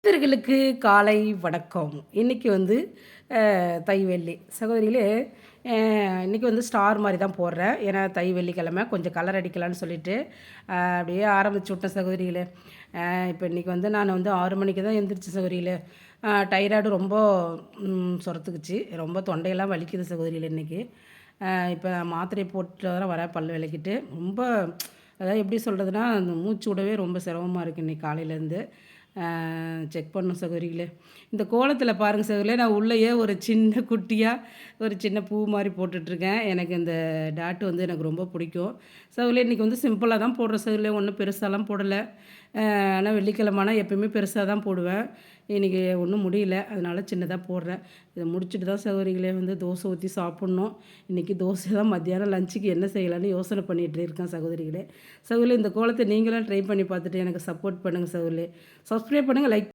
நேயர்களுக்கு காலை வணக்கம். இன்னைக்கு வந்து தை வெள்ளி. சகோதரிகளே, அ இன்னைக்கு வந்து ஸ்டார் மாரி தான் போடுறேன். ஏன்னா தை வெள்ளிக்கிழமை கொஞ்சம் கலர் அடிக்கலான்னு சொல்லிட்டு, அப்படியே ஆரம்பிச்சு விட்டேன் சகோதரிகளே. இப்போ இன்னைக்கு வந்து நான் வந்து 6 மணிக்கு தான் எந்திரிச்சேன் சகோதரிகளே. டைராய்டு ரொம்ப சொரத்துக்குச்சு. ரொம்ப தொண்டையெல்லாம் வலிக்குது சகோதரிகளே இன்னைக்கு. இப்போ மாத்திரைய போட்டுட்டு தான் வரேன் பல் விளக்கிட்டு. ரொம்ப அதாவது எப்படி சொல்கிறதுனா, அந்த மூச்சு விடவே ரொம்ப சிரமமா இருக்குது இன்னைக்கு காலையிலேருந்து. செக் பண்ணணும் சகோதரிகளே. இந்த கோலத்தில பாருங்க சகோதரிகளே, நான் உள்ளேயே ஒரு சின்ன குட்டியா ஒரு சின்ன பூ மாரி போட்டுட்ருக்கேன். எனக்கு இந்த டாட் வந்து எனக்கு ரொம்ப பிடிக்கும். சகோதரிகளே இன்றைக்கி வந்து சிம்பிளா தான் போடுறேன் சகோதரிகளே, ஒண்ணும் பெருசாலாம் போடல. ஆனா வெள்ளிக்கிழம ஆனா எப்பயுமே பெருசா தான் போடுவேன். இன்றைக்கி ஒண்ணும் முடியல. அதனால சின்னதா போடுறேன். இத முடிச்சுட்டு தான் சகோதரிகளே வந்து தோசை ஊத்தி சாப்பிட்ணும். இன்றைக்கி தோசை தான் மத்தியானம் லஞ்சுக்கு என்ன செய்யலான்னு யோசனை பண்ணிட்டு இருக்கேன் சகோதரிகளே. சகோதரிகளே இந்த கோலத்த நீங்களும் ட்ரை பண்ணி பார்த்துட்டு எனக்கு சப்போர்ட் பண்ணுங்க சகோதரிகளே. சப்ஸ்கிரைப் பண்ணுங்க, லைக்